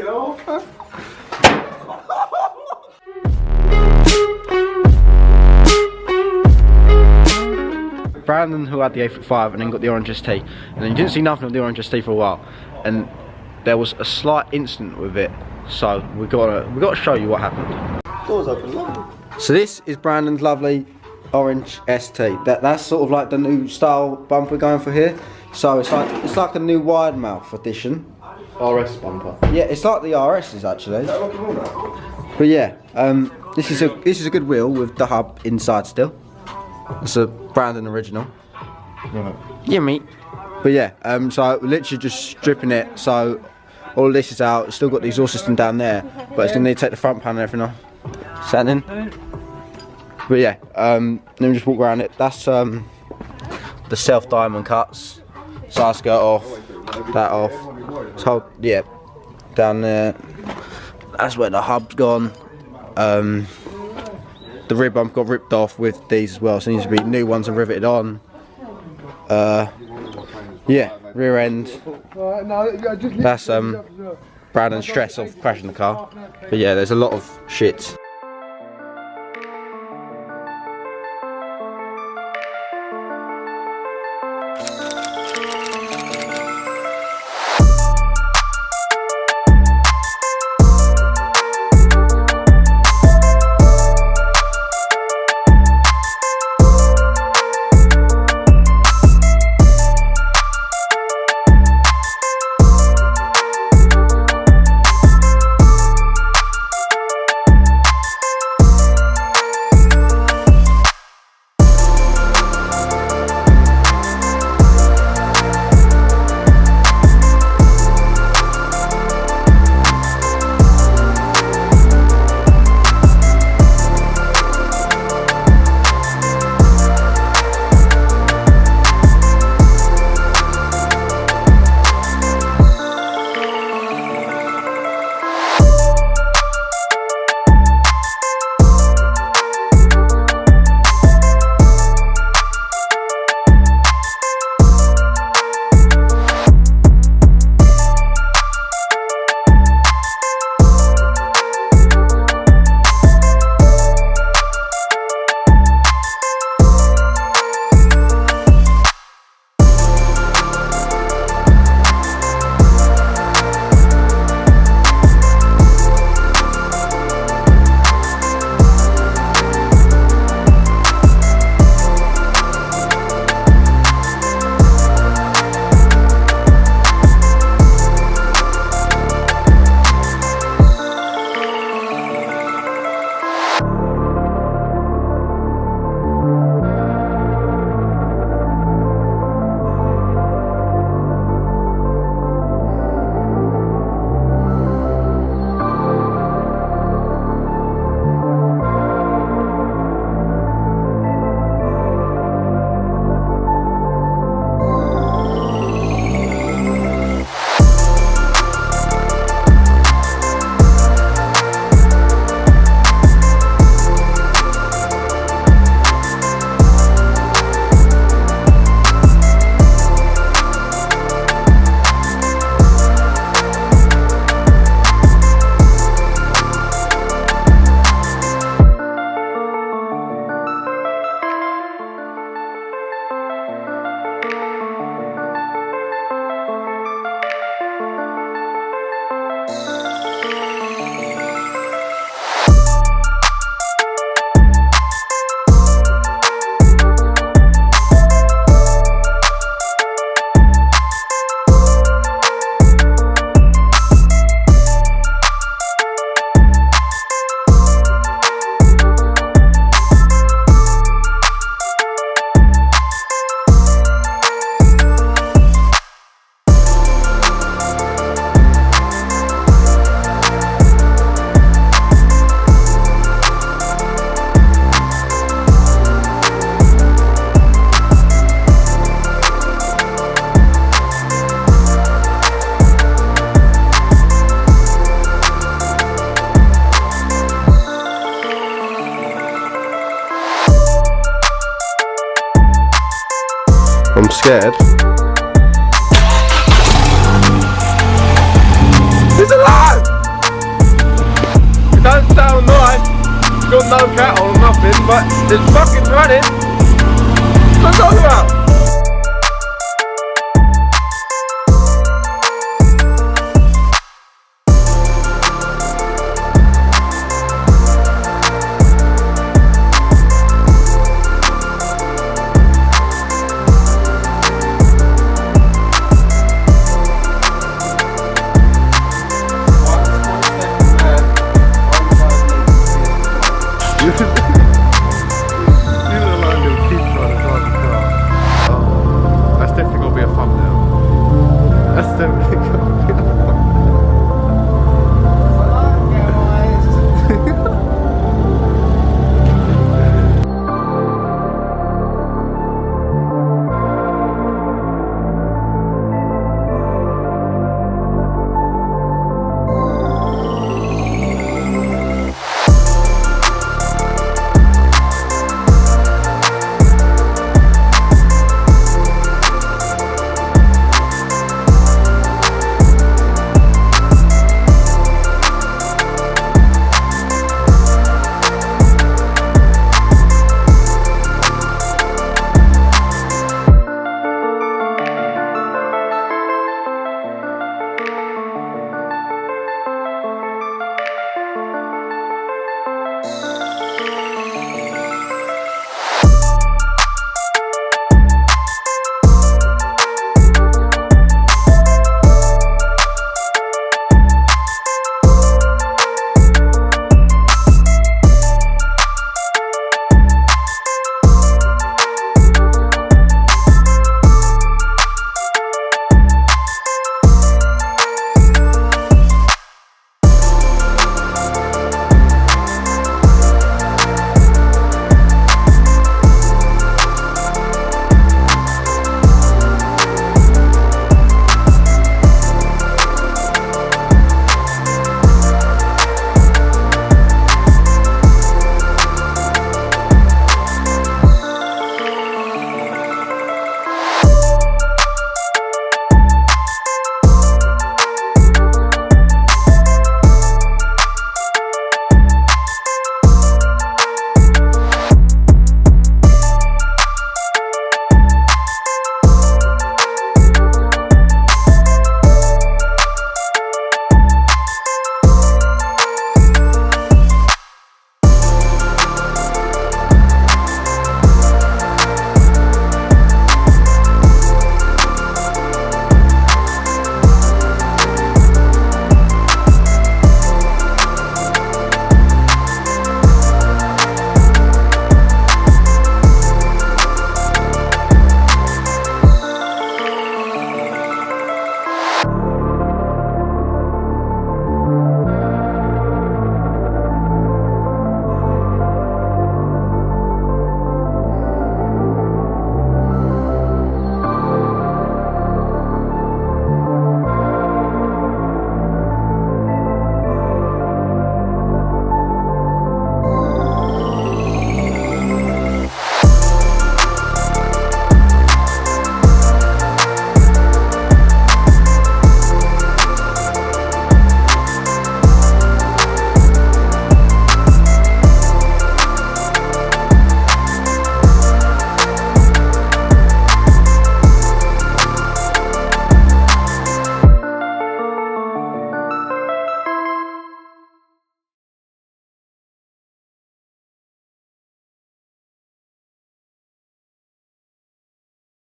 Get off. Brandon, who had the 8 and then got the orange tea, and then you didn't see nothing of the orange tea for a while, and there was a slight incident with it, so we got to show you what happened. Doors open, lovely. So this is Brandon's lovely orange ST. That's sort of like the new style bumper going for here. So it's like a new wide mouth edition. RS bumper. Yeah, it's like the RS's actually. But yeah, this is a good wheel with the hub inside still. It's a Brandon original. Right. Yeah, mate. But yeah, so literally just stripping it. So all of this is out. It's still got the exhaust system down there, but it's gonna need to take the front panel and everything off. Standing. But yeah, let me just walk around it. That's the self diamond cuts. Side skirt off, that off. So yeah, down there. That's where the hub's gone. The rib bump got ripped off with these as well, so it needs to be new ones and riveted on. Yeah, rear end. That's Brandon's stress of crashing the car. But yeah, there's a lot of shit. I'm scared. It's alive! got no cat or nothing, but it's fucking running. What are you talking about?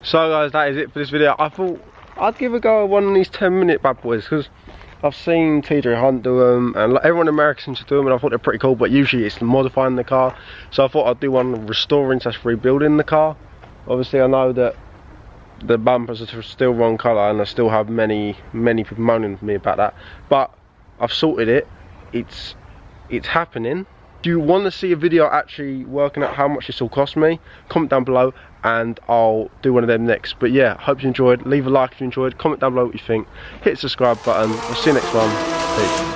So guys, that is it for this video. I thought I'd give a go at one of these 10-minute bad boys because I've seen TJ Hunt do them and like, everyone in America seems to do them, and I thought they're pretty cool, but usually it's modifying the car. So I thought I'd do one restoring / rebuilding the car. Obviously I know that the bumpers are still wrong colour and I still have many people moaning at me about that, but I've sorted it. It's happening. Do you want to see a video actually working out how much this will cost me? Comment down below and I'll do one of them next. But yeah, hope you enjoyed. Leave a like if you enjoyed, comment down below what you think, hit the subscribe button. I'll see you next one. Peace.